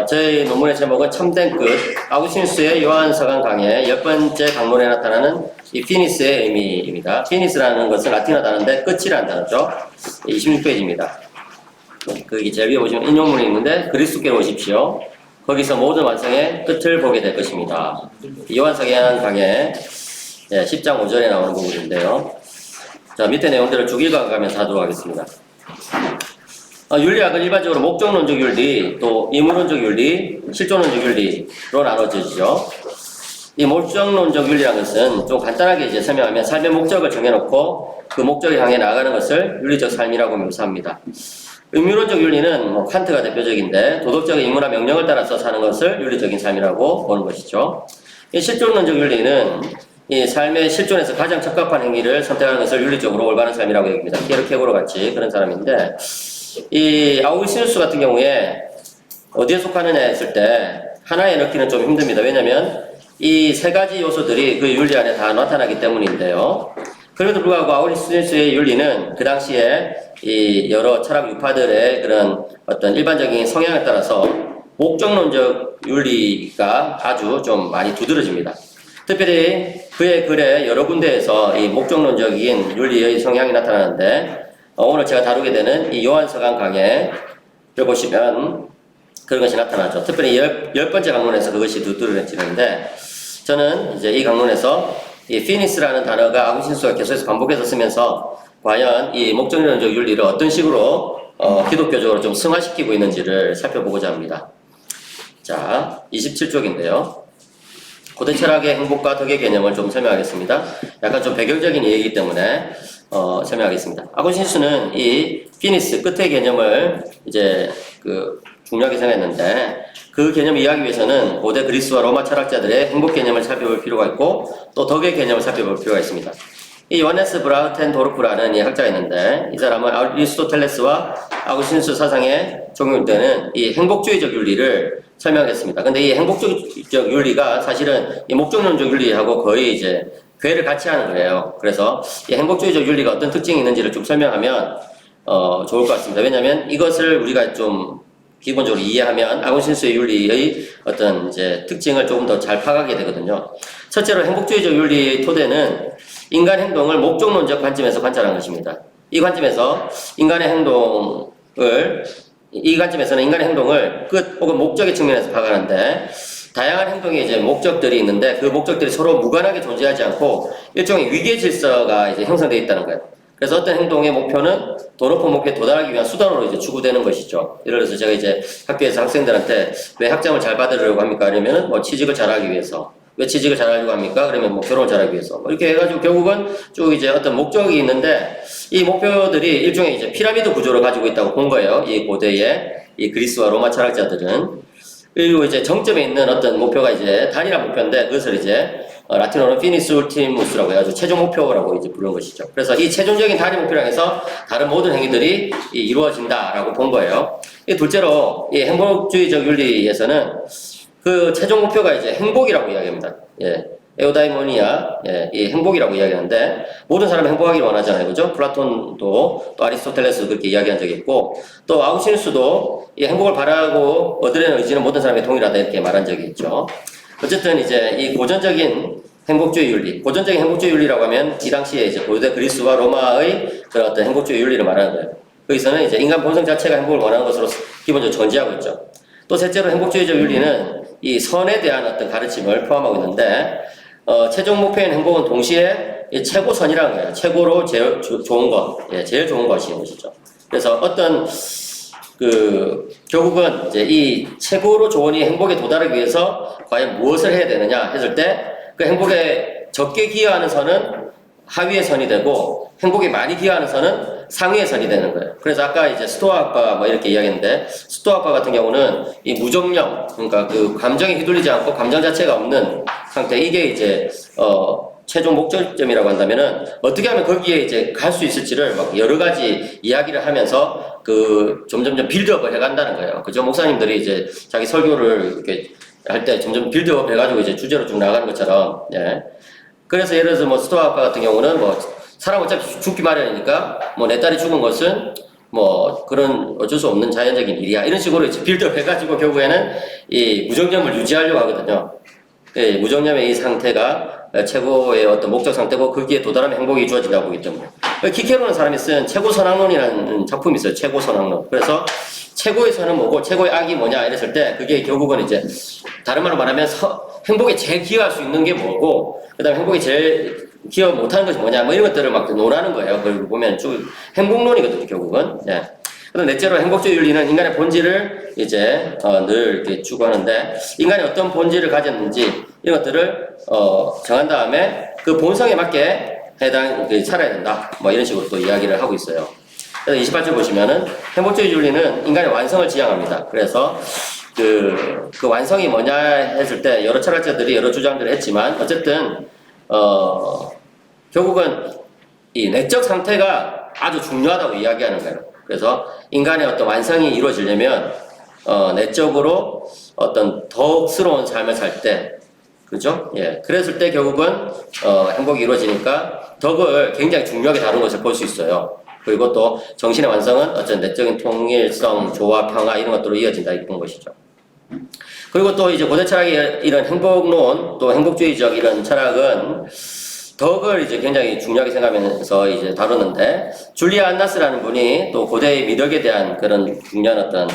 저희 논문의 제목은 참된 끝, 아구스티누스의 요한서강 강의 10번째 강론에 나타나는 이 피니스의 의미입니다. 피니스라는 것은 라틴어 단어인데 끝이라는 단어죠. 26페이지입니다. 거기 제일 위에 보시면 인용문이 있는데 그리스도께로 오십시오. 거기서 모든 완성의 끝을 보게 될 것입니다. 요한서강 강의 10장 5절에 나오는 부분인데요. 자, 밑에 내용들을 쭉 읽어가면서 하도록 하겠습니다. 윤리학은 일반적으로 목적론적 윤리, 또 이문론적 윤리, 실존론적 윤리로 나눠지죠. 이 목적론적 윤리라는 것은 좀 간단하게 이제 설명하면 삶의 목적을 정해놓고 그 목적을 향해 나아가는 것을 윤리적 삶이라고 묘사합니다. 의무론적 윤리는 칸트가 대표적인데 도덕적 의무나 명령을 따라서 사는 것을 윤리적인 삶이라고 보는 것이죠. 이 실존론적 윤리는 이 삶의 실존에서 가장 적합한 행위를 선택하는 것을 윤리적으로 올바른 삶이라고 여깁니다. 케르케고르 같이 그런 사람인데, 이 아우구스티누스 같은 경우에 어디에 속하느냐 했을 때 하나에 넣기는 좀 힘듭니다. 왜냐하면 이 세 가지 요소들이 그 윤리 안에 다 나타나기 때문인데요. 그래도 불구하고 아우구스티누스의 윤리는 그 당시에 이 여러 철학 유파들의 그런 어떤 일반적인 성향에 따라서 목적론적 윤리가 아주 좀 많이 두드러집니다. 특별히 그의 글에 여러 군데에서 이 목적론적인 윤리의 성향이 나타나는데, 오늘 제가 다루게 되는 이 요한서강 강의를 보시면 그런 것이 나타나죠. 특별히 열 번째 강론에서 그것이 두드러지는데, 저는 이제 이 강론에서 이 피니스라는 단어가 아구스티누스가 계속해서 반복해서 쓰면서 과연 이 목적론적 윤리를 어떤 식으로 기독교적으로 좀 승화시키고 있는지를 살펴보고자 합니다. 자, 27쪽인데요. 고대 철학의 행복과 덕의 개념을 좀 설명하겠습니다. 약간 좀 배경적인 얘기이기 때문에 설명하겠습니다. 아구스티누스는 이 피니스 끝의 개념을 이제 중요하게 생각했는데, 그 개념을 이해하기 위해서는 고대 그리스와 로마 철학자들의 행복 개념을 살펴볼 필요가 있고 또 덕의 개념을 살펴볼 필요가 있습니다. 이 요하네스 브라우텐도르프라는 이 학자가 있는데, 이 사람은 아리스토텔레스와 아구스티누스 사상에 적용되는 이 행복주의적 윤리를 설명했습니다. 근데 이 행복주의적 윤리가 사실은 이 목적론적 윤리하고 거의 이제 괴를 같이 하는 거예요. 그래서 이 행복주의적 윤리가 어떤 특징이 있는지를 좀 설명하면 좋을 것 같습니다. 왜냐하면 이것을 우리가 좀 기본적으로 이해하면 아구스티누스의 윤리의 어떤 이제 특징을 조금 더 잘 파악하게 되거든요. 첫째로 행복주의적 윤리의 토대는 인간 행동을 목적론적 관점에서 관찰하는 것입니다. 이 관점에서 이 관점에서는 인간의 행동을 끝 혹은 목적의 측면에서 파악하는데, 다양한 행동의 이제 목적들이 있는데 그 목적들이 서로 무관하게 존재하지 않고 일종의 위계 질서가 이제 형성되어 있다는 거예요. 그래서 어떤 행동의 목표는 더 높은 목표에 도달하기 위한 수단으로 이제 추구되는 것이죠. 예를 들어서 제가 이제 학교에서 학생들한테 왜 학점을 잘 받으려고 합니까? 아니면은 뭐 취직을 잘하기 위해서. 왜 취직을 잘하려고 합니까? 그러면 뭐 결혼을 잘하기 위해서. 이렇게 해가지고 결국은 쭉 이제 어떤 목적이 있는데, 이 목표들이 일종의 이제 피라미드 구조를 가지고 있다고 본 거예요. 이 고대의 이 그리스와 로마 철학자들은. 그리고 이제 정점에 있는 어떤 목표가 이제 단일한 목표인데, 그것을 이제 라틴어로 피니스 울티무스라고 해가지고 최종 목표라고 이제 부르는 것이죠. 그래서 이 최종적인 단일 목표를 향해서 다른 모든 행위들이 이루어진다라고 본 거예요. 둘째로 이 행복주의적 윤리에서는 그 최종 목표가 이제 행복이라고 이야기합니다. 에오다이모니아, 이 행복이라고 이야기하는데, 모든 사람은 행복하기를 원하잖아요. 그죠? 플라톤도 또 아리스토텔레스도 그렇게 이야기한 적이 있고, 또 아구스티누스도 이 행복을 바라고 얻으려는 의지는 모든 사람이 동일하다 이렇게 말한 적이 있죠. 어쨌든 이제 이 고전적인 행복주의 윤리, 고전적인 행복주의 윤리라고 하면 이 당시에 이제 고대 그리스와 로마의 그런 어떤 행복주의 윤리를 말하는 거예요. 거기서는 이제 인간 본성 자체가 행복을 원하는 것으로 기본적으로 전제하고 있죠. 또 셋째로 행복주의적 윤리는 이 선에 대한 어떤 가르침을 포함하고 있는데, 최종 목표인 행복은 동시에 이 최고선이라는 거예요. 최고로 제일 좋은 것, 제일 좋은 것인 것이죠. 그래서 어떤 결국은 이제 이 최고로 좋은 이 행복에 도달하기 위해서 과연 무엇을 해야 되느냐 했을 때, 그 행복에 적게 기여하는 선은 하위의 선이 되고, 행복에 많이 기여하는 선은 상위의 선이 되는 거예요. 그래서 아까 이제 스토아학파 뭐 이렇게 이야기했는데, 스토아학파 같은 경우는 이 무정령, 그러니까 그 감정에 휘둘리지 않고 감정 자체가 없는 상태, 이게 이제 최종 목적점이라고 한다면은 어떻게 하면 거기에 이제 갈 수 있을지를 막 여러 가지 이야기를 하면서 점점점 빌드업을 해간다는 거예요. 그죠? 목사님들이 이제 자기 설교를 이렇게 할 때 점점 빌드업 해가지고 이제 주제로 쭉 나가는 것처럼, 그래서 예를 들어서 뭐 스토아학파 같은 경우는 뭐 사람 어차피 죽기 마련이니까 뭐 내 딸이 죽은 것은 뭐 그런 어쩔 수 없는 자연적인 일이야. 이런 식으로 이제 빌드업 해가지고 결국에는 이 무정점을 유지하려고 하거든요. 예, 무정점의 이 상태가 최고의 어떤 목적 상태고 거기에 도달하면 행복이 주어진다고 보기 때문에. 키케로는 사람이 쓴 최고선악론이라는 작품이 있어요. 최고선악론. 그래서 최고의 선은 뭐고 최고의 악이 뭐냐 이랬을 때 그게 결국은 이제 다른 말로 말하면 행복에 제일 기여할 수 있는 게 뭐고 그 다음에 행복에 제일 기여 못하는 것이 뭐냐 뭐 이런 것들을 막 논하는 거예요. 그걸 보면 쭉 행복론이거든요. 결국은. 예. 그럼 넷째로 행복주의 윤리는 인간의 본질을 이제 늘 이렇게 추구하는데 인간이 어떤 본질을 가졌는지 이런 것들을 정한 다음에 그 본성에 맞게 살아야 된다. 뭐 이런 식으로 또 이야기를 하고 있어요. 그래서 28절 보시면은 행복주의 윤리는 인간의 완성을 지향합니다. 그래서 그 완성이 뭐냐 했을 때 여러 철학자들이 여러 주장들을 했지만 어쨌든 결국은 이 내적 상태가 아주 중요하다고 이야기하는 거예요. 그래서 인간의 어떤 완성이 이루어지려면 내적으로 어떤 덕스러운 삶을 살 때, 그죠? 예, 그랬을 때 결국은 행복이 이루어지니까 덕을 굉장히 중요하게 다룬 것을 볼 수 있어요. 그리고 또 정신의 완성은 어떤 내적인 통일성, 조화, 평화 이런 것들로 이어진다 이런 것이죠. 그리고 또 이제 고대 철학의 이런 행복론, 또 행복주의적 이런 철학은 덕을 이제 굉장히 중요하게 생각하면서 이제 다루는데 줄리아 안나스라는 분이 또 고대의 미덕에 대한 그런 중요한 어떤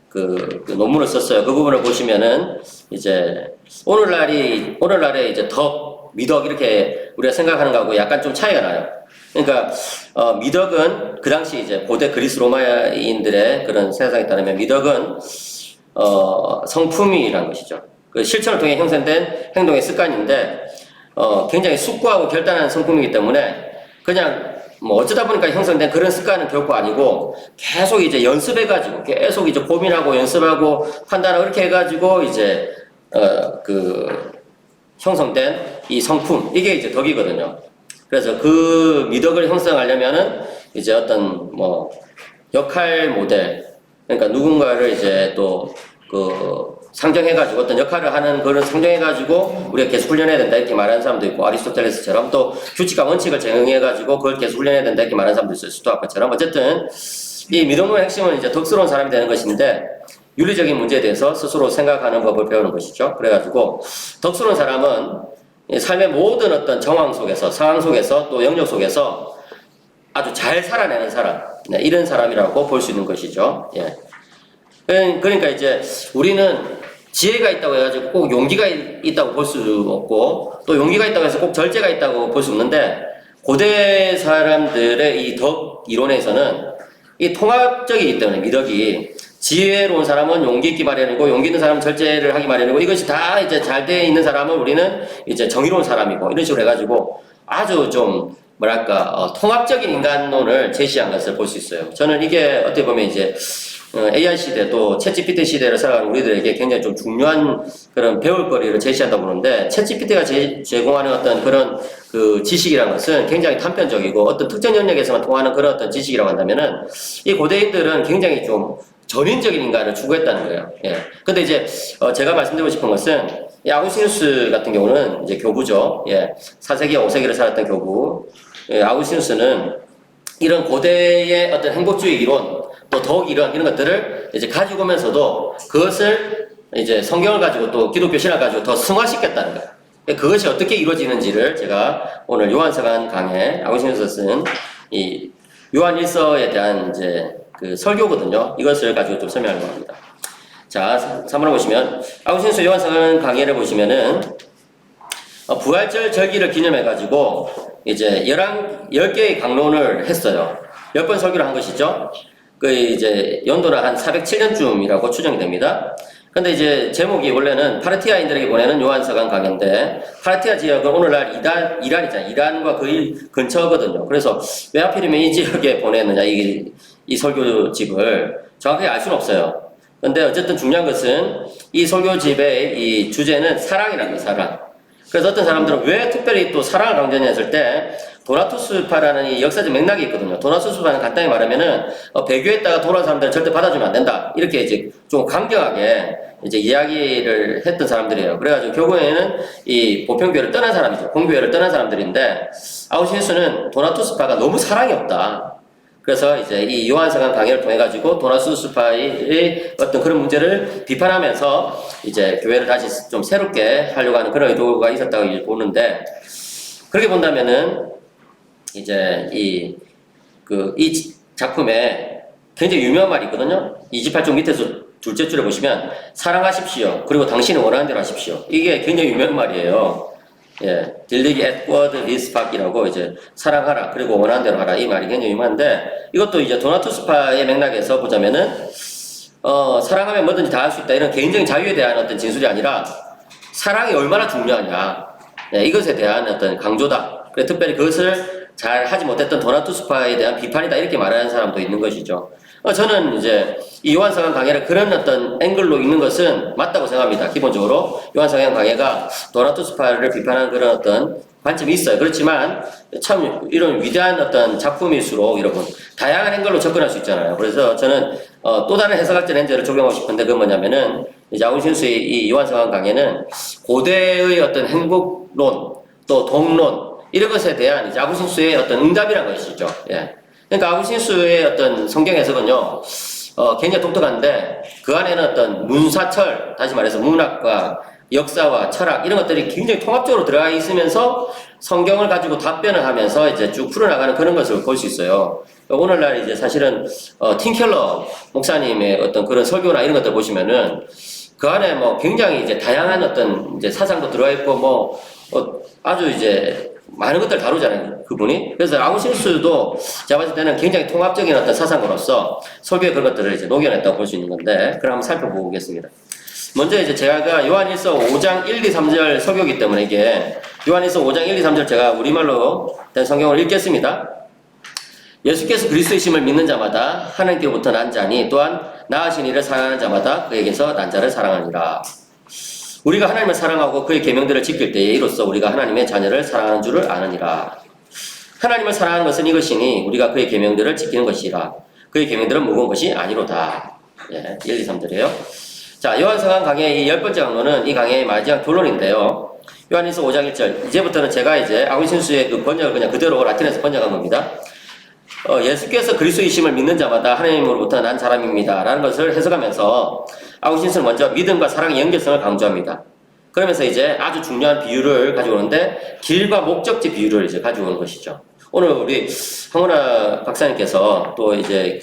그 논문을 썼어요. 그 부분을 보시면은 이제 오늘날의 이제 덕, 미덕 이렇게 우리가 생각하는 거하고 약간 좀 차이가 나요. 그러니까 미덕은 그 당시 이제 고대 그리스 로마인들의 그런 세상에 따르면 미덕은 성품이라는 것이죠. 그 실천을 통해 형성된 행동의 습관인데 굉장히 숙고하고 결단하는 성품이기 때문에 그냥 뭐 어쩌다 보니까 형성된 그런 습관은 결코 아니고 계속 이제 연습해가지고 계속 이제 고민하고 연습하고 판단하고 이렇게 해가지고 이제 형성된 이 성품 이게 이제 덕이거든요. 그래서 그 미덕을 형성하려면은 이제 어떤 뭐 역할 모델 그러니까 누군가를 이제 또 상정해가지고 어떤 역할을 하는 그런 상정해가지고 우리가 계속 훈련해야 된다 이렇게 말하는 사람도 있고 아리스토텔레스처럼 또 규칙과 원칙을 정해가지고 그걸 계속 훈련해야 된다 이렇게 말하는 사람도 있어요. 스토아크처럼 어쨌든 이 미덕론의 핵심은 이제 덕스러운 사람이 되는 것인데 윤리적인 문제에 대해서 스스로 생각하는 법을 배우는 것이죠. 그래가지고 덕스러운 사람은 삶의 모든 어떤 정황 속에서 상황 속에서 또 영역 속에서 아주 잘 살아내는 사람 네, 이런 사람이라고 볼 수 있는 것이죠. 예. 그러니까 이제 우리는 지혜가 있다고 해가지고 꼭 용기가 있다고 볼 수 없고 또 용기가 있다고 해서 꼭 절제가 있다고 볼 수 없는데 고대 사람들의 이 덕 이론에서는 이 통합적이기 때문에 미덕이 지혜로운 사람은 용기 있기 마련이고 용기 있는 사람은 절제를 하기 마련이고 이것이 다 이제 잘 돼 있는 사람은 우리는 이제 정의로운 사람이고 이런 식으로 해가지고 아주 좀 뭐랄까 통합적인 인간론을 제시한 것을 볼 수 있어요. 저는 이게 어떻게 보면 이제 AI 시대 또 챗GPT 시대를 살아가는 우리들에게 굉장히 좀 중요한 그런 배울 거리를 제시한다고 보는데 챗GPT가 제공하는 어떤 그런 그 지식이라는 것은 굉장히 단편적이고 어떤 특정 영역에서만 통하는 그런 어떤 지식이라고 한다면은 이 고대인들은 굉장히 좀 전인적인 인간을 추구했다는 거예요. 예. 근데 이제 제가 말씀드리고 싶은 것은 이 아구스티누스 같은 경우는 이제 교부죠. 예. 4세기와 5세기를 살았던 교부. 예. 아구스티누스는 이런 고대의 어떤 행복주의 이론 또 덕 이런 것들을 이제 가지고 오면서도 그것을 이제 성경을 가지고 또 기독교 신학을 가지고 더 승화시켰다는 거예요. 그것이 어떻게 이루어지는지를 제가 오늘 요한서간 강해 아구스티누스가 쓴 이 요한 1서에 대한 이제 그 설교거든요. 이것을 가지고 좀 설명하려고 합니다. 자, 3번을 보시면 아구스티누스 요한서간 강해를 보시면은 부활절 절기를 기념해가지고 이제 10개의 강론을 했어요. 10번 설교를 한 것이죠. 그 이제 연도는 한 407년쯤이라고 추정이 됩니다. 근데 이제 제목이 원래는 파르티아인들에게 보내는 요한서간 강해인데 파르티아 지역은 오늘날 이란이잖아요. 이란과 거의 근처거든요. 그래서 왜 하필이면 이 지역에 보냈느냐 이 설교집을 정확하게 알 수는 없어요. 근데 어쨌든 중요한 것은 이 설교집의 이 주제는 사랑이라는 거예요. 사랑. 그래서 어떤 사람들은 왜 특별히 또 사랑을 강조하냐 했을 때 도나투스파라는 이 역사적 맥락이 있거든요. 도나투스파는 간단히 말하면은 배교했다가 돌아온 사람들은 절대 받아주면 안 된다. 이렇게 이제 좀 강경하게 이제 이야기를 했던 사람들이에요. 그래가지고 결국에는 이 보편교회를 떠난 사람이죠. 공교회를 떠난 사람들인데 아우슈스는 도나투스파가 너무 사랑이 없다. 그래서 이제 이 요한서강 강해를 통해 가지고 도나투스파의 어떤 그런 문제를 비판하면서 이제 교회를 다시 좀 새롭게 하려고 하는 그런 의도가 있었다고 이제 보는데, 그렇게 본다면은 이제 이 작품에 굉장히 유명한 말이 있거든요. 28쪽 밑에서 둘째 줄에 보시면 사랑하십시오. 그리고 당신은 원하는 대로 하십시오. 이게 굉장히 유명한 말이에요. 예, 딜리기 에드워드 리스팍이라고 이제 사랑하라 그리고 원하는 대로 하라 이 말이 굉장히 유명한데, 이것도 이제 도나투스파의 맥락에서 보자면은 사랑하면 뭐든지 다 할 수 있다 이런 개인적인 자유에 대한 어떤 진술이 아니라 사랑이 얼마나 중요하냐, 예, 이것에 대한 어떤 강조다. 그래 특별히 그것을 잘 하지 못했던 도나투스파에 대한 비판이다 이렇게 말하는 사람도 있는 것이죠. 저는 이제 이 요한서강 강해를 그런 어떤 앵글로 읽는 것은 맞다고 생각합니다. 기본적으로 요한서강 강해가 도나투스파를 비판하는 그런 어떤 관점이 있어요. 그렇지만 참 이런 위대한 어떤 작품일수록 여러분 다양한 앵글로 접근할 수 있잖아요. 그래서 저는 또 다른 해석학적 렌즈를 적용하고 싶은데 그건 뭐냐면은 이제 아우구스티누스의 이 요한서강 강해는 고대의 어떤 행복론 또 동론 이런 것에 대한 이제 아구스티누스의 어떤 응답이라는 것이죠. 예. 그러니까 아구스티누스의 어떤 성경 해석은요, 굉장히 독특한데 그 안에는 어떤 문사철, 다시 말해서 문학과 역사와 철학 이런 것들이 굉장히 통합적으로 들어가 있으면서 성경을 가지고 답변을 하면서 이제 쭉 풀어나가는 그런 것을 볼 수 있어요. 오늘날 이제 사실은 팀켈러 목사님의 어떤 그런 설교나 이런 것들 보시면은 그 안에 뭐 굉장히 이제 다양한 어떤 이제 사상도 들어가 있고 아주 이제 많은 것들 다루잖아요, 그분이. 그래서 아구스티누스도 제가 봤을 때는 굉장히 통합적인 어떤 사상으로서 설교의 그런 것들을 이제 녹여냈다고 볼 수 있는 건데, 그럼 한번 살펴보겠습니다. 먼저 이제 제가 요한일서 5장 1, 2, 3절 설교이기 때문에 이게 요한일서 5장 1, 2, 3절 제가 우리말로 된 성경을 읽겠습니다. 예수께서 그리스도이심을 믿는 자마다 하나님께로부터 난 자니 또한 나으신 이를 사랑하는 자마다 그에게서 난 자를 사랑하니라. 우리가 하나님을 사랑하고 그의 계명들을 지킬 때에 이로써 우리가 하나님의 자녀를 사랑하는 줄을 아느니라. 하나님을 사랑하는 것은 이것이니 우리가 그의 계명들을 지키는 것이라. 그의 계명들은 무거운 것이 아니로다. 예, 1, 2, 3절이에요. 자, 요한서강 강의 이 10번째 강론은 이 강의의 마지막 결론인데요. 요한일서 5장 1절. 이제부터는 제가 이제 아구스티누스의 그 번역을 그냥 그대로 라틴에서 번역한 겁니다. 예수께서 그리스도이심을 믿는 자마다 하나님으로부터 난 사람입니다 라는 것을 해석하면서 아구스티누스는 먼저 믿음과 사랑의 연결성을 강조합니다. 그러면서 이제 아주 중요한 비유를 가지고 오는데 길과 목적지 비유를 이제 가지고 오는 것이죠. 오늘 우리 황원아 박사님께서 또 이제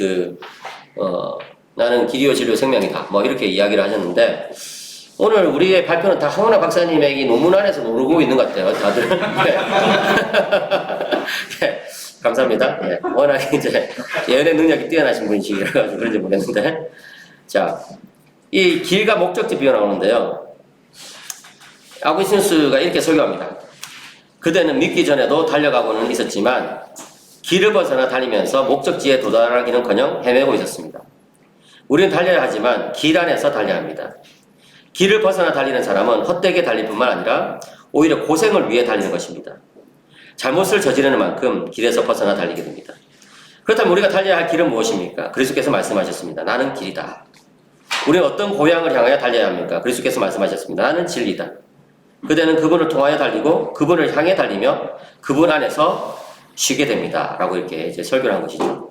나는 길이요 진리요 생명이다 뭐 이렇게 이야기를 하셨는데, 오늘 우리의 발표는 다 황원아 박사님의 이 논문 안에서 모르고 있는 것 같아요, 다들. 네. 네. 감사합니다. 네. 워낙 이제 예언의 능력이 뛰어나신 분이시라 가지고 그런지 모르겠는데, 자, 이 길과 목적지 비유 나오는데요. 아구스티누스가 이렇게 설교합니다. 그대는 믿기 전에도 달려가고는 있었지만 길을 벗어나 달리면서 목적지에 도달하기는커녕 헤매고 있었습니다. 우리는 달려야 하지만 길 안에서 달려야 합니다. 길을 벗어나 달리는 사람은 헛되게 달릴 뿐만 아니라 오히려 고생을 위해 달리는 것입니다. 잘못을 저지르는 만큼 길에서 벗어나 달리게 됩니다. 그렇다면 우리가 달려야 할 길은 무엇입니까? 그리스도께서 말씀하셨습니다. 나는 길이다. 우리는 어떤 고향을 향하여 달려야 합니까? 그리스도께서 말씀하셨습니다. 나는 진리다. 그대는 그분을 통하여 달리고 그분을 향해 달리며 그분 안에서 쉬게 됩니다. 라고 이렇게 이제 설교를 한 것이죠.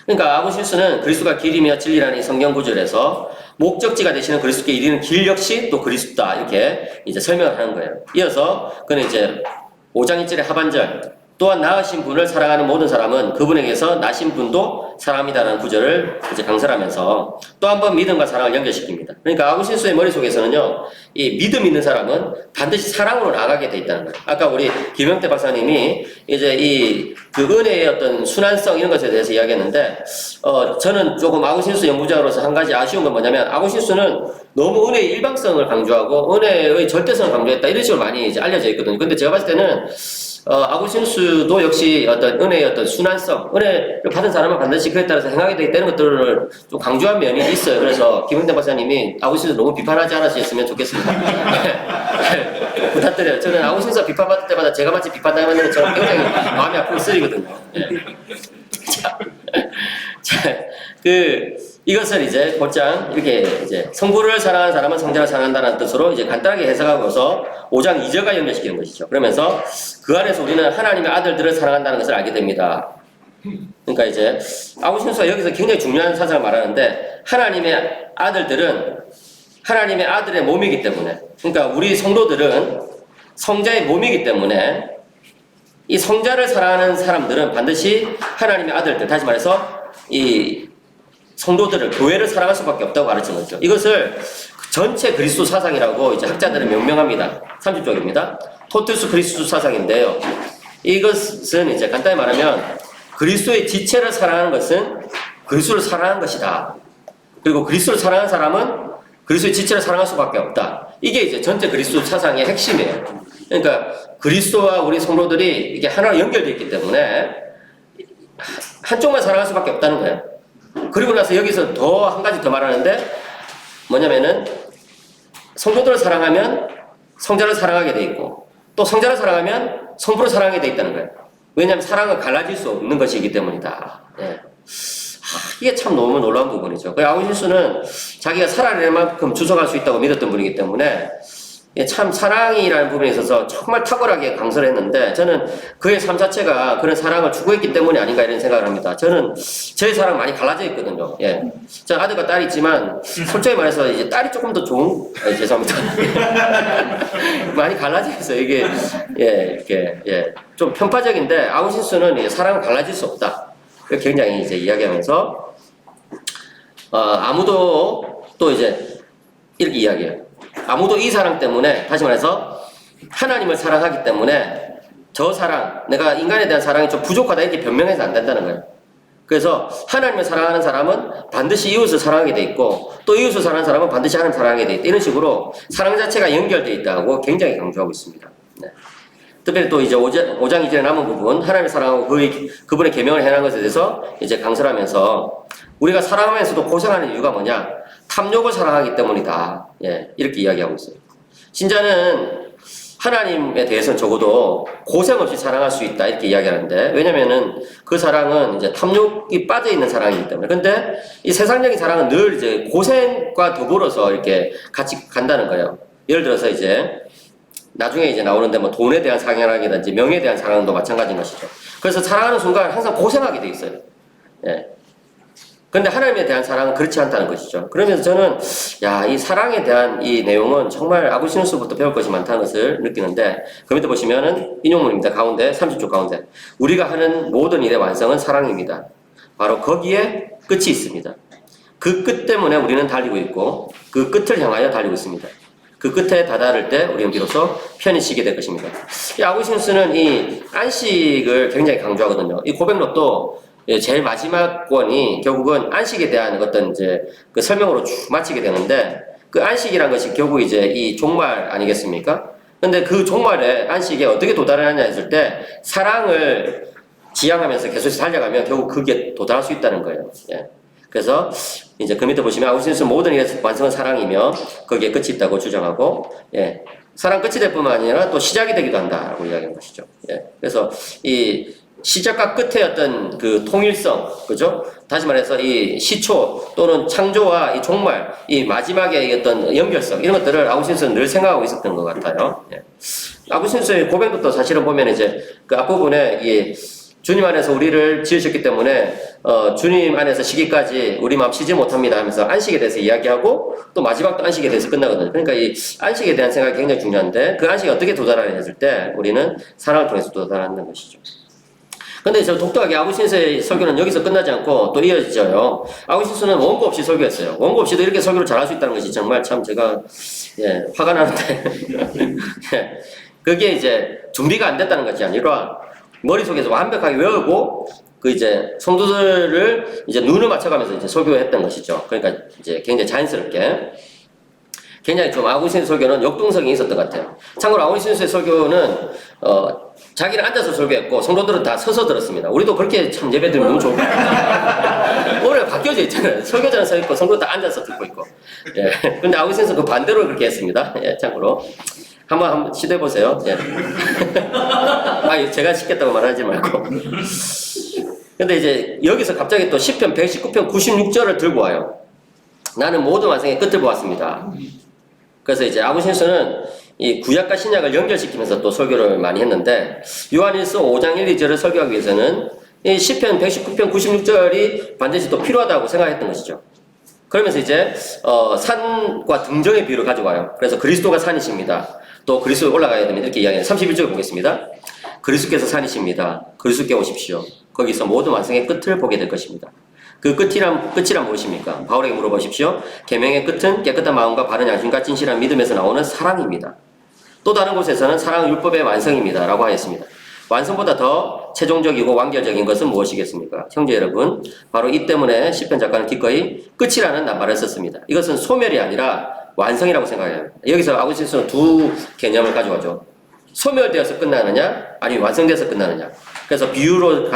그러니까 아구스티누스는 그리스도가 길이며 진리라는 이 성경 구절에서 목적지가 되시는 그리스도께 이르는 길 역시 또 그리스도다 이렇게 이제 설명을 하는 거예요. 이어서 그는 이제 5장 1절의 하반절, 또한 나으신 분을 사랑하는 모든 사람은 그분에게서 나신 분도 사랑합니다라는 구절을 이제 강설하면서 또 한 번 믿음과 사랑을 연결시킵니다. 그러니까 아구스티누스의 머릿속에서는요, 이 믿음 있는 사람은 반드시 사랑으로 나가게 돼 있다는 거예요. 아까 우리 김영태 박사님이 이제 그 은혜의 어떤 순환성 이런 것에 대해서 이야기했는데, 저는 조금 아구스티누스 연구자로서 한 가지 아쉬운 건 뭐냐면, 아구스티누스는 너무 은혜의 일방성을 강조하고 은혜의 절대성을 강조했다 이런 식으로 많이 이제 알려져 있거든요. 근데 제가 봤을 때는 아구스티누스도 역시 어떤 은혜의 어떤 순환성, 은혜를 받은 사람은 반드시 그에 따라서 행하게 되어 있다는 것들을 좀 강조한 면이 있어요. 그래서 김은태 박사님이 아구스티누스 너무 비판하지 않으셨으면 좋겠습니다. 좀 부탁드려요. 저는 아구스티누스가 비판받을 때마다 제가 마치 비판당하는 것처럼 굉장히 마음이 아프고 쓰리거든요. 네. 이것을 이제 곧장 이렇게 이제 성부를 사랑하는 사람은 성자를 사랑한다는 뜻으로 이제 간단하게 해석하고서 5장 2절과 연결시키는 것이죠. 그러면서 그 안에서 우리는 하나님의 아들들을 사랑한다는 것을 알게 됩니다. 그러니까 이제 아구신수가 여기서 굉장히 중요한 사상을 말하는데 하나님의 아들들은 하나님의 아들의 몸이기 때문에 그러니까 우리 성도들은 성자의 몸이기 때문에 이 성자를 사랑하는 사람들은 반드시 하나님의 아들들 다시 말해서 이 성도들을 교회를 사랑할 수밖에 없다고 가르친 거죠. 이것을 전체 그리스도 사상이라고 이제 학자들은 명명합니다. 30쪽입니다. 토투스 그리스도 사상인데요. 이것은 이제 간단히 말하면 그리스도의 지체를 사랑하는 것은 그리스도를 사랑하는 것이다. 그리고 그리스도를 사랑하는 사람은 그리스도의 지체를 사랑할 수밖에 없다. 이게 이제 전체 그리스도 사상의 핵심이에요. 그러니까 그리스도와 우리 성도들이 이게 하나로 연결되어 있기 때문에 한쪽만 사랑할 수밖에 없다는 거예요. 그리고 나서 여기서 더 한 가지 더 말하는데 뭐냐면은 성도들을 사랑하면 성자를 사랑하게 돼 있고 또 성자를 사랑하면 성부를 사랑하게 돼 있다는 거예요. 왜냐하면 사랑은 갈라질 수 없는 것이기 때문이다. 예. 이게 참 너무 놀라운 부분이죠. 아우구스티누스는 자기가 살아낼 만큼 주석할 수 있다고 믿었던 분이기 때문에 참 사랑이라는 부분에 있어서 정말 탁월하게 강설을 했는데 저는 그의 삶 자체가 그런 사랑을 추구했기 때문이 아닌가 이런 생각을 합니다. 저는 제 사랑 많이 갈라져 있거든요. 예. 저 아들과 딸이 있지만 솔직히 말해서 이제 딸이 조금 더 좋은 죄송합니다. 많이 갈라져 있어요. 이게 이렇게 좀 편파적인데 아우구스티누스는 사랑은 갈라질 수 없다. 굉장히 이제 이야기하면서 아무도 또 이제 이렇게 이야기해요. 아무도 이 사랑 때문에 다시 말해서 하나님을 사랑하기 때문에 저 사랑 내가 인간에 대한 사랑이 좀 부족하다 이렇게 변명해서 안 된다는 거예요. 그래서 하나님을 사랑하는 사람은 반드시 이웃을 사랑하게 돼 있고 또 이웃을 사랑하는 사람은 반드시 하나님을 사랑하게 돼 있다. 이런 식으로 사랑 자체가 연결돼 있다고 굉장히 강조하고 있습니다. 네. 특별히 또 이제 5장 이전에 남은 부분 하나님을 사랑하고 그분의 계명을 행하는 것에 대해서 이제 강설하면서 우리가 사랑하면서도 고생하는 이유가 뭐냐? 탐욕을 사랑하기 때문이다. 예, 이렇게 이야기하고 있어요. 신자는 하나님에 대해서는 적어도 고생 없이 사랑할 수 있다. 이렇게 이야기하는데, 왜냐면은 그 사랑은 이제 탐욕이 빠져있는 사랑이기 때문에. 근데 이 세상적인 사랑은 늘 이제 고생과 더불어서 이렇게 같이 간다는 거예요. 예를 들어서 이제 나중에 이제 나오는데 뭐 돈에 대한 사랑이라든지 명예에 대한 사랑도 마찬가지인 것이죠. 그래서 사랑하는 순간 항상 고생하게 돼 있어요. 예. 근데 하나님에 대한 사랑은 그렇지 않다는 것이죠. 그러면서 저는 이 사랑에 대한 이 내용은 정말 아구스티누스부터 배울 것이 많다는 것을 느끼는데 그 밑에 보시면은 인용문입니다. 가운데 30쪽 가운데 우리가 하는 모든 일의 완성은 사랑입니다. 바로 거기에 끝이 있습니다. 그 끝 때문에 우리는 달리고 있고 그 끝을 향하여 달리고 있습니다. 그 끝에 다다를 때 우리는 비로소 편히 쉬게 될 것입니다. 이 아구스티누스는 이 안식을 굉장히 강조하거든요. 이 고백록도 제일 마지막 권이 결국은 안식에 대한 어떤 이제 그 설명으로 쭉 마치게 되는데 그 안식이란 것이 결국 이제 이 종말 아니겠습니까? 근데 그 종말에 안식에 어떻게 도달하느냐 했을 때 사랑을 지향하면서 계속 달려가면 결국 그게 도달할 수 있다는 거예요. 예. 그래서 이제 그 밑에 보시면 아구스티누스 모든 일의 완성은 사랑이며 거기에 끝이 있다고 주장하고 사랑 끝이 될 뿐만 아니라 또 시작이 되기도 한다라고 이야기하는 것이죠. 그래서 이 시작과 끝의 어떤 그 통일성, 그죠? 다시 말해서 이 시초 또는 창조와 이 종말, 이 마지막의 어떤 연결성, 이런 것들을 아구스티누스는 늘 생각하고 있었던 것 같아요. 아구스티누스의 고백부터 사실은 보면 이제 그 앞부분에 이 주님 안에서 우리를 지으셨기 때문에 주님 안에서 시기까지 우리 마음 쉬지 못합니다 하면서 안식에 대해서 이야기하고 또 마지막도 안식에 대해서 끝나거든요. 그러니까 이 안식에 대한 생각이 굉장히 중요한데 그 안식이 어떻게 도달하냐 했을 때 우리는 사랑을 통해서 도달하는 것이죠. 근데 저 독특하게 아구스티누스의 설교는 여기서 끝나지 않고 또 이어져요. 아구스티누스는 원고 없이 설교했어요. 원고 없이도 이렇게 설교를 잘할 수 있다는 것이 정말 참 제가 화가 나는데 그게 이제 준비가 안 됐다는 것이 아니라 머릿속에서 완벽하게 외우고 그 이제 성도들을 이제 눈을 맞춰가면서 이제 설교했던 것이죠. 그러니까 이제 굉장히 자연스럽게 굉장히 좀 아구스티누스 설교는 역동성이 있었던 것 같아요. 참고로 아구스티누스의 설교는 자기는 앉아서 설교했고 성도들은 다 서서 들었습니다. 우리도 그렇게 참 예배 드리면 너무 좋을 것 같아요. 오늘 바뀌어져 있잖아요. 설교자는 서 있고 성도 다 앉아서 듣고 있고. 근데 아구스티누스는 그 반대로 그렇게 했습니다. 참고로 한번 시도해 보세요. 제가 시켰다고 말하지 말고. 근데 이제 여기서 갑자기 또 시편 119편 96절을 들고 와요. 나는 모든 완성의 끝을 보았습니다. 그래서 이제 아구스티누스는 이 구약과 신약을 연결시키면서 또 설교를 많이 했는데 요한일서 5장 1, 2절을 설교하기 위해서는 이 시편 119편 96절이 반드시 또 필요하다고 생각했던 것이죠. 그러면서 이제 산과 등정의 비유를 가져와요. 그래서 그리스도가 산이십니다. 또 그리스도에 올라가야 됩니다. 이렇게 이야기해요. 31절 보겠습니다. 그리스도께서 산이십니다. 그리스도께 오십시오. 거기서 모든 완성의 끝을 보게 될 것입니다. 그 끝이란 무엇입니까? 바울에게 물어보십시오. 계명의 끝은 깨끗한 마음과 바른 양심과 진실한 믿음에서 나오는 사랑입니다. 또 다른 곳에서는 사랑은 율법의 완성입니다. 라고 하였습니다. 완성보다 더 최종적이고 완결적인 것은 무엇이겠습니까? 형제 여러분, 바로 이 때문에 시편 작가는 기꺼이 끝이라는 낱말을 썼습니다. 이것은 소멸이 아니라 완성이라고 생각해요. 여기서 아구스티노스는 두 개념을 가져가죠. 소멸되어서 끝나느냐, 아니면 완성돼서 끝나느냐. 그래서 비유를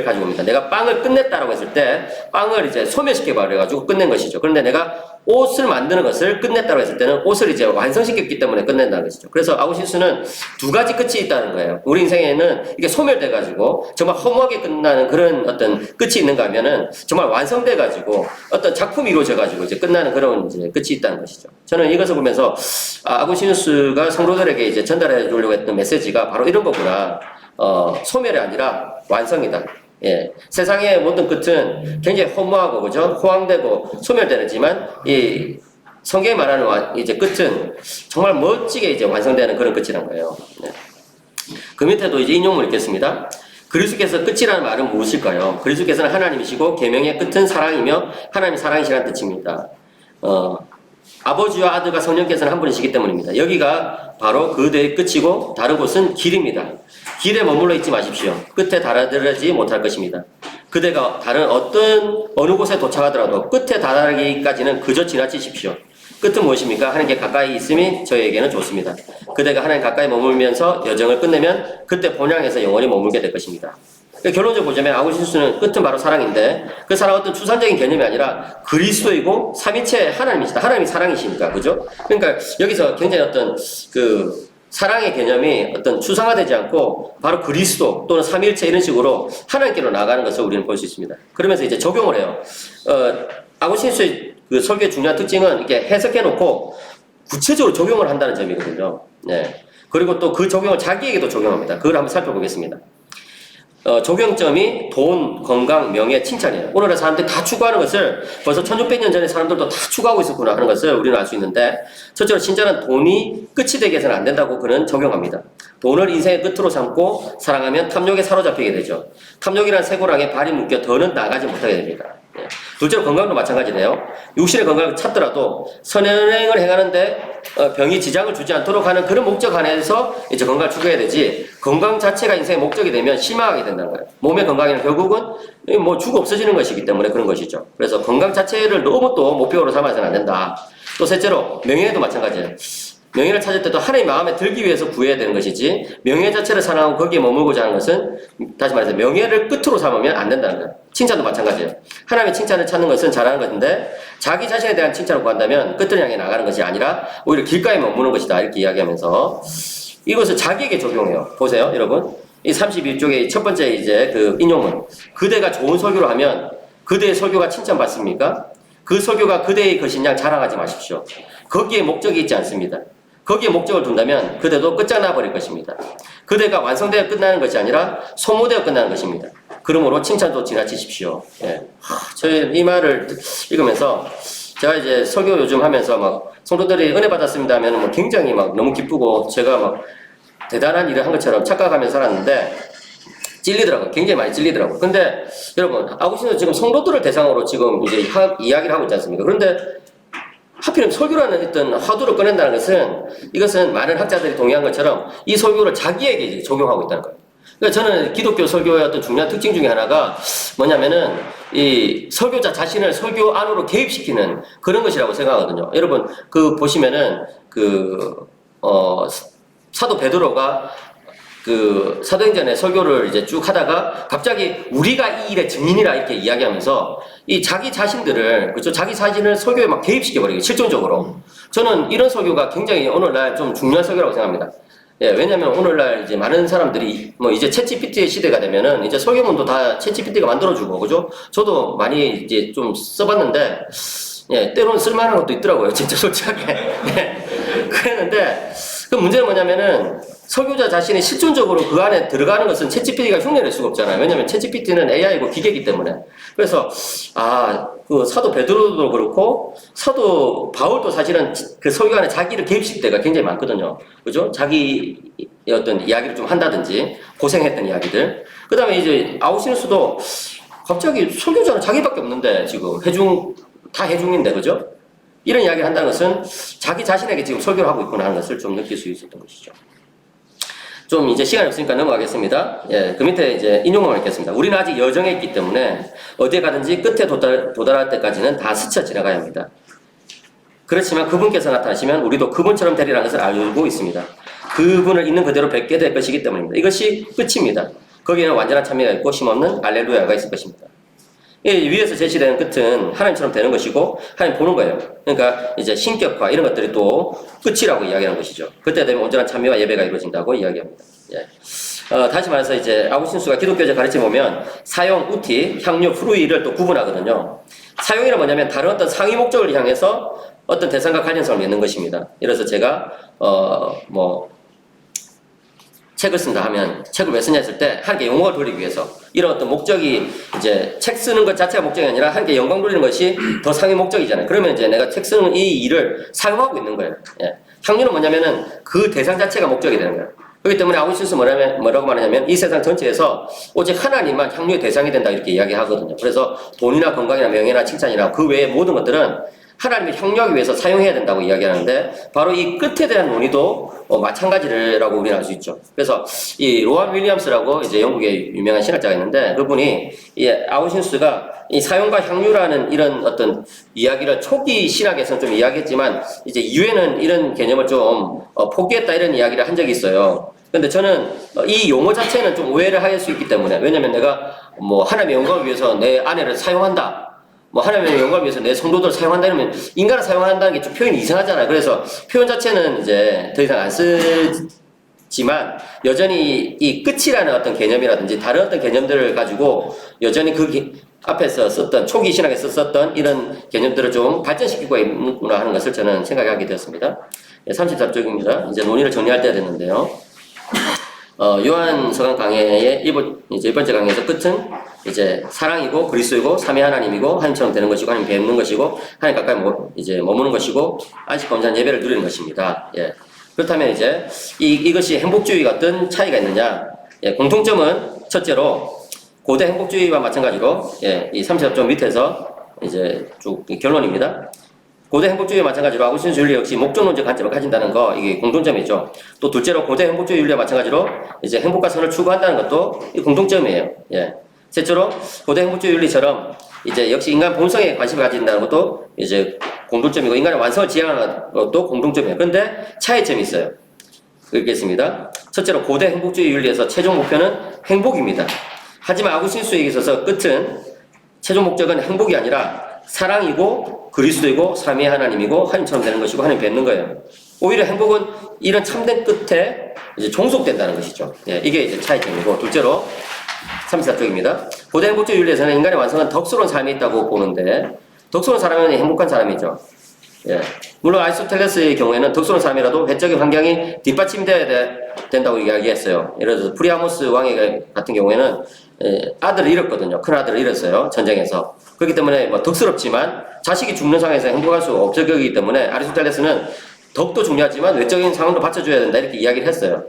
가지고 옵니다. 내가 빵을 끝냈다라고 했을 때, 빵을 이제 소멸시켜버려가지고 끝낸 것이죠. 그런데 내가 옷을 만드는 것을 끝냈다고 했을 때는 옷을 이제 완성시켰기 때문에 끝낸다는 것이죠. 그래서 아구시스는 두 가지 끝이 있다는 거예요. 우리 인생에는 이게 소멸돼가지고 정말 허무하게 끝나는 그런 어떤 끝이 있는가 하면은 정말 완성돼가지고 어떤 작품이 이루어져가지고 이제 끝나는 그런 이제 끝이 있다는 것이죠. 저는 이것을 보면서 아구시누스가 성도들에게 이제 전달해 주려고 했던 메시지가 바로 이런 거구나. 소멸이 아니라 완성이다. 예. 세상의 모든 끝은 굉장히 허무하고, 그죠? 호황되고 소멸되지만, 이 성경이 말하는 이제 끝은 정말 멋지게 이제 완성되는 그런 끝이란 거예요. 네. 그 밑에도 이제 인용을 읽겠습니다. 그리스도께서 끝이라는 말은 무엇일까요? 그리스도께서는 하나님이시고, 계명의 끝은 사랑이며, 하나님이 사랑이시라는 뜻입니다. 아버지와 아들과 성령께서는 한 분이시기 때문입니다. 여기가 바로 그대의 끝이고 다른 곳은 길입니다. 길에 머물러 있지 마십시오. 끝에 달아들지 못할 것입니다. 그대가 다른 어느 곳에 도착하더라도 끝에 달하기까지는 그저 지나치십시오. 끝은 무엇입니까? 하나님께 가까이 있음이 저에게는 좋습니다. 그대가 하나님 가까이 머물면서 여정을 끝내면 그때 본향에서 영원히 머물게 될 것입니다. 결론적으로 보자면 아구시누스는 끝은 바로 사랑인데 그 사랑은 어떤 추상적인 개념이 아니라 그리스도이고 삼위체 하나님이시다. 하나님이 사랑이시니까, 그죠? 그러니까 여기서 굉장히 어떤 그 사랑의 개념이 어떤 추상화되지 않고 바로 그리스도 또는 삼위일체 이런 식으로 하나님께로 나가는 것을 우리는 볼 수 있습니다. 그러면서 이제 적용을 해요. 아구시누스의 그 설교의 중요한 특징은 이렇게 해석해놓고 구체적으로 적용을 한다는 점이거든요. 네. 그리고 또 그 적용을 자기에게도 적용합니다. 그걸 한번 살펴보겠습니다. 적용점이 돈, 건강, 명예, 칭찬이에요. 오늘의 사람들이 다 추구하는 것을 벌써 1600년 전에 사람들도 다 추구하고 있었구나 하는 것을 우리는 알 수 있는데, 첫째로 진짜는 돈이 끝이 되게 해서는 안 된다고 그는 적용합니다. 돈을 인생의 끝으로 삼고 사랑하면 탐욕에 사로잡히게 되죠. 탐욕이란 쇠고랑에 발이 묶여 더는 나가지 못하게 됩니다. 둘째로 건강도 마찬가지네요. 육신의 건강을 찾더라도 선행을 행하는데 병이 지장을 주지 않도록 하는 그런 목적 안에서 이제 건강을 추구해야 되지, 건강 자체가 인생의 목적이 되면 실망하게 된다는 거예요. 몸의 건강에는 결국은 뭐 죽어 없어지는 것이기 때문에 그런 것이죠. 그래서 건강 자체를 너무 또 목표로 삼아서는 안 된다. 또 셋째로 명예도 마찬가지예요. 명예를 찾을 때도 하나님 마음에 들기 위해서 구해야 되는 것이지, 명예 자체를 사랑하고 거기에 머물고자 하는 것은 다시 말해서 명예를 끝으로 삼으면 안 된다는 거예요. 칭찬도 마찬가지예요. 하나님의 칭찬을 찾는 것은 잘하는 것인데 자기 자신에 대한 칭찬을 구한다면 끝을 향해 나가는 것이 아니라 오히려 길가에 머무는 것이다, 이렇게 이야기하면서 이것을 자기에게 적용해요. 보세요, 여러분. 이 31쪽의 첫 번째 이제 그 인용문. 그대가 좋은 설교를 하면 그대의 설교가 칭찬받습니까? 그 설교가 그대의 것인 양 자랑하지 마십시오. 거기에 목적이 있지 않습니다. 거기에 목적을 둔다면 그대도 끝장나버릴 것입니다. 그대가 완성되어 끝나는 것이 아니라 소모되어 끝나는 것입니다. 그러므로 칭찬도 지나치십시오. 예. 저희 이 말을 읽으면서 제가 이제 설교 요즘 하면서 막 성도들이 은혜 받았습니다 하면 뭐 굉장히 막 너무 기쁘고 제가 막 대단한 일을 한 것처럼 착각하면서 살았는데 찔리더라고요. 굉장히 많이 찔리더라고요. 근데 여러분, 아구스티노스는 지금 성도들을 대상으로 지금 이제 이야기를 하고 있지 않습니까? 그런데 하필이면 설교라는 어떤 화두를 꺼낸다는 것은, 이것은 많은 학자들이 동의한 것처럼 이 설교를 자기에게 이제 적용하고 있다는 거예요. 그러니까 저는 기독교 설교의 어떤 중요한 특징 중에 하나가 뭐냐면은 이 설교자 자신을 설교 안으로 개입시키는 그런 것이라고 생각하거든요. 여러분, 그 보시면은 사도 베드로가 그 사도행전의 설교를 이제 쭉 하다가 갑자기 우리가 이 일의 증인이라 이렇게 이야기하면서 이 자기 자신들을, 그렇죠? 자기 자신을 설교에 막 개입시켜버리고 실존적으로. 저는 이런 설교가 굉장히 오늘날 좀 중요한 설교라고 생각합니다. 예, 왜냐면 오늘날 이제 많은 사람들이 뭐 이제 챗GPT의 시대가 되면은 이제 설교문도 다 챗GPT가 만들어주고, 그죠? 저도 많이 이제 좀 써봤는데, 예, 때로는 쓸만한 것도 있더라고요. 진짜 솔직하게. 예, 그랬는데, 그 문제는 뭐냐면은 설교자 자신이 실존적으로 그 안에 들어가는 것은 챗GPT가 흉내낼 수가 없잖아요. 왜냐면 챗GPT는 AI고 기계이기 때문에. 그래서 그 사도 베드로도 그렇고 사도 바울도 사실은 그 설교 안에 자기를 개입시킬 때가 굉장히 많거든요. 그죠? 자기 어떤 이야기를 좀 한다든지 고생했던 이야기들. 그다음에 이제 아우시누스도 갑자기 설교자는 자기밖에 없는데 지금 다 해중인데 그죠? 이런 이야기를 한다는 것은 자기 자신에게 지금 설교를 하고 있구나 하는 것을 좀 느낄 수 있었던 것이죠. 좀 이제 시간이 없으니까 넘어가겠습니다. 예, 그 밑에 이제 인용을 읽겠습니다. 우리는 아직 여정에 있기 때문에 어디에 가든지 끝에 도달할 때까지는 다 스쳐 지나가야 합니다. 그렇지만 그분께서 나타나시면 우리도 그분처럼 되리라는 것을 알고 있습니다. 그분을 있는 그대로 뵙게 될 것이기 때문입니다. 이것이 끝입니다. 거기에는 완전한 참여가 있고 힘없는 알렐루야가 있을 것입니다. 위에서 제시되는 끝은 하나님처럼 되는 것이고 하나님 보는 거예요. 그러니까 이제 신격화 이런 것들이 또 끝이라고 이야기하는 것이죠. 그때 되면 온전한 참여와 예배가 이루어진다고 이야기합니다. 예. 다시 말해서 이제 아구신수가 기독교적 가르쳐 보면 사용, 우티, 향유, 프루이를 또 구분하거든요. 사용이란 뭐냐면 다른 어떤 상위 목적을 향해서 어떤 대상과 관련성을 맺는 것입니다. 예를 들어서 제가 책을 쓴다 하면 책을 왜 쓰냐 했을 때 하나님께 영광을 돌리기 위해서 이런 어떤 목적이 이제 책 쓰는 것 자체가 목적이 아니라 하나님께 영광 돌리는 것이 더 상위 목적이잖아요. 그러면 이제 내가 책 쓰는 이 일을 사용하고 있는 거예요. 예. 향유는 뭐냐면은 그 대상 자체가 목적이 되는 거예요. 그렇기 때문에 아우구스티누스 뭐라고 말하냐면 이 세상 전체에서 오직 하나님만 향유의 대상이 된다 이렇게 이야기하거든요. 그래서 돈이나 건강이나 명예나 칭찬이나 그 외의 모든 것들은 하나님을 향유하기 위해서 사용해야 된다고 이야기하는데 바로 이 끝에 대한 논의도 마찬가지라고 우리는 알 수 있죠. 그래서 이 로안 윌리엄스라고 이제 영국의 유명한 신학자가 있는데 그분이 이 아우구스티누스가 이 사용과 향유라는 이런 어떤 이야기를 초기 신학에서는 좀 이야기했지만 이제 이후에는 이런 개념을 좀 포기했다 이런 이야기를 한 적이 있어요. 근데 저는 이 용어 자체는 좀 오해를 할 수 있기 때문에 왜냐면 내가 하나님의 영광을 위해서 내 아내를 사용한다. 하나님의 영광을 위해서 내 성도들을 사용한다 이러면 인간을 사용한다는 게 좀 표현이 이상하잖아요. 그래서 표현 자체는 이제 더 이상 안 쓰지만 여전히 이 끝이라는 어떤 개념이라든지 다른 어떤 개념들을 가지고 여전히 그 앞에서 썼던 초기 신학에서 썼던 이런 개념들을 좀 발전시키고 있구나 하는 것을 저는 생각하게 되었습니다. 34쪽입니다. 이제 논의를 정리할 때가 됐는데요. 요한서강 강해의 이제 1번째 강해에서 끝은 이제 사랑이고 그리스도이고 삼위 하나님이고 하나님처럼 되는 것이고 하나님 뵙는 것이고 하나님 가까이 이제 머무는 것이고 안식과 온전한 예배를 누리는 것입니다. 예. 그렇다면 이제 이것이 행복주의가 어떤 차이가 있느냐? 예. 공통점은 첫째로 고대 행복주의와 마찬가지로 이 34쪽 밑에서 이제 쭉 결론입니다. 고대 행복주의와 마찬가지로 아구스티누스 윤리 역시 목적론적 관점을 가진다는 거 이게 공통점이죠. 또 둘째로 고대 행복주의 윤리와 마찬가지로 이제 행복과 선을 추구한다는 것도 이 공통점이에요. 예. 셋째로 고대 행복주의 윤리처럼 이제 역시 인간 본성에 관심을 가진다는 것도 이제 공통점이고 인간의 완성을 지향하는 것도 공통점이에요. 그런데 차이점이 있어요. 읽겠습니다. 첫째로 고대 행복주의 윤리에서 최종 목표는 행복입니다. 하지만 아구스티누스에게 있어서 끝은 최종 목적은 행복이 아니라 사랑이고 그리스도이고 삼위 하나님이고 하나님처럼 되는 것이고 하나님 뵙는 거예요. 오히려 행복은 이런 참된 끝에 이제 종속된다는 것이죠. 예, 이게 이제 차이점이고 둘째로 34쪽입니다. 고대 행복주의 윤리에서는 인간의 완성은 덕스러운 삶이 있다고 보는데 덕스러운 사람은 행복한 사람이죠. 예. 물론 아리스토텔레스의 경우에는 덕스러운 사람이라도 외적인 환경이 뒷받침되어야 된다고 이야기했어요. 예를 들어서 프리아모스 왕의 같은 경우에는 아들을 잃었거든요. 큰 아들을 잃었어요. 전쟁에서. 그렇기 때문에 덕스럽지만 자식이 죽는 상황에서 행복할 수 없을 거기 때문에 아리스토텔레스는 덕도 중요하지만 외적인 상황도 받쳐줘야 된다 이렇게 이야기를 했어요.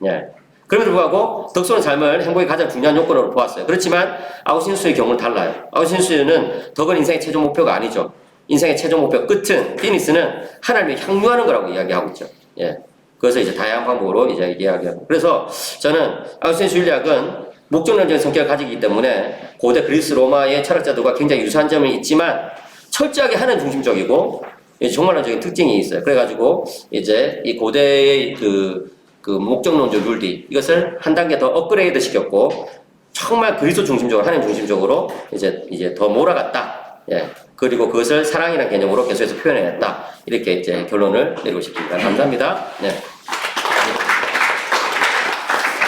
예. 그럼에도 불구하고 덕스러운 삶을 행복이 가장 중요한 요건으로 보았어요. 그렇지만 아우구스티누스의 경우는 달라요. 아우구스티누스는 덕은 인생의 최종 목표가 아니죠. 인생의 최종 목표 끝은 피니스는 하나님을 향유하는 거라고 이야기하고 있죠. 예. 그래서 이제 다양한 방법으로 이제 이야기하고. 그래서 저는 아우구스티누스 윤리학은 목적론적인 성격을 가지기 때문에 고대 그리스 로마의 철학자들과 굉장히 유사한 점이 있지만 철저하게 하나님 중심적이고 종말론적인 특징이 있어요. 그래가지고 이제 이 고대의 그 목적론적 윤리 이것을 한 단계 더 업그레이드 시켰고 정말 그리스도 중심적으로 하나님 중심적으로 이제 더 몰아갔다. 예. 그리고 그것을 사랑이라는 개념으로 계속해서 표현해냈다. 이렇게 이제 결론을 내리고 싶습니다. 감사합니다. 네.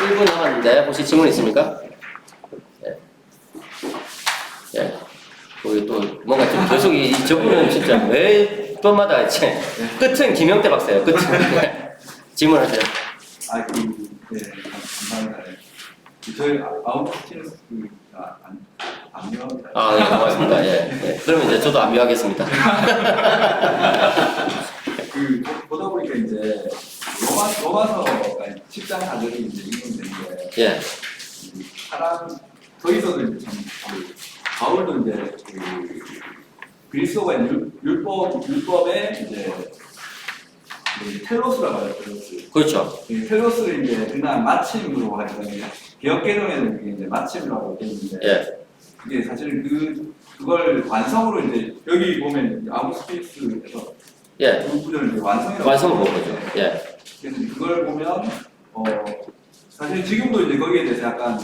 1분 남았는데 혹시 질문 있습니까? 예. 예. 우리 또 뭔가 좀 계속 저분은 진짜 왜 또마다 이제 끝은 김영태 박사예요. 끝은. 질문하세요. 네, 감사합니다. 저희 아웃스티너스가 안 묘합니다. 아, 네, 고맙습니다. 예. 예. 그러면 이제 저도 안 묘하겠습니다. 보다 보니까 이제 로마서 10장 4절이 이제 인용되는데, 예. 사람 거기서도 이제 바울도 이제 그리스도가 율법에 이제 텔로스라고 하죠. 텔로스. 그렇죠. 텔로스를 이제 그냥 마침으로 하니까 개혁개정에는 그게 이제 마침이라고 되어 있는데, 예. 이게 사실 그걸 완성으로 이제 여기 보면 아우스피스에서 예. 그 구절을 이제 완성이라고 완성을 본 거죠. 예. 그래서 그걸 보면 사실 지금도 이제 거기에 대해서 약간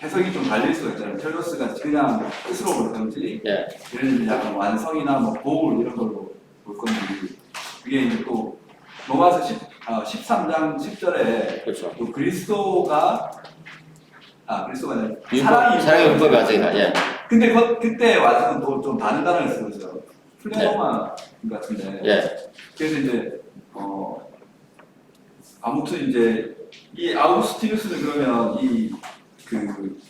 해석이 좀 갈릴 수가 있잖아요. 텔로스가 그냥 뜻으로 볼 건지, 예. 얘는 이제 약간 완성이나 뭐 보울 이런 걸로 볼 건지, 그게 이제 또 로마서 13장 10절에 그렇죠. 또 그리스도가 아니라 사랑의 율법이 완성이다. 예. 근데 그때 완성은 또 좀 다른 단어를 쓰고 있어요. 플레노마 같은데. 예. 그래서 이제 아무튼 이제 이 아우스티누스는 그러면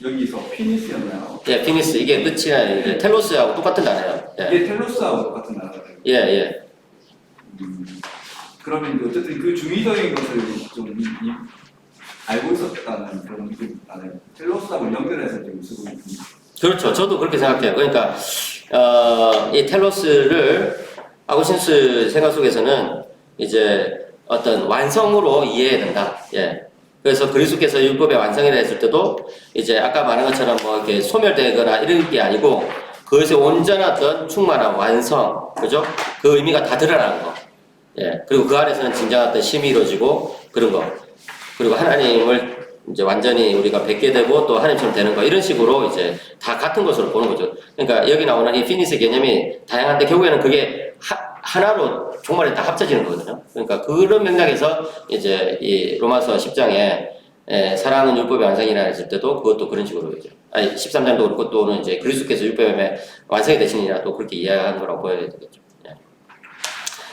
여기서 피니스였나요? 예, 피니스. 이게 끝이야. 이제 텔로스하고 똑같은 단어예요. 예. 이게 텔로스하고 똑같은 단어예요. 예, 예. 그러면 이제 어쨌든 그 중의적인 것을 좀 알고 있었다는 그런 느낌이 나네요. 텔로스하고 연결해서 지금 쓰고 있습니다. 그렇죠. 저도 그렇게 생각해요. 그러니까, 이 텔로스를 아구스티누스 생각 속에서는 이제 어떤 완성으로 이해해야 된다. 예. 그래서 그리스도께서 율법의 완성이라 했을 때도 이제 아까 말한 것처럼 뭐 이렇게 소멸되거나 이런 게 아니고 그것의 온전한 어떤 충만한 완성, 그죠? 그 의미가 다 드러나는 거. 예. 그리고 그 안에서는 진정한 어떤 힘이 이루어지고 그런 거. 그리고 하나님을 이제 완전히 우리가 뵙게 되고 또 하나님처럼 되는 거. 이런 식으로 이제 다 같은 것으로 보는 거죠. 그러니까 여기 나오는 이 피니스 개념이 다양한데 결국에는 그게 하나로 종말에 다 합쳐지는 거거든요. 그러니까 그런 맥락에서 이제 이 로마서 10장에 사랑은 율법의 완성이라 했을 때도 그것도 그런 식으로 이제 13장도 그렇고 또는 이제 그리스도께서 율법의 완성이 되시니라 또 그렇게 이해하는 거라고 보여야 되겠죠.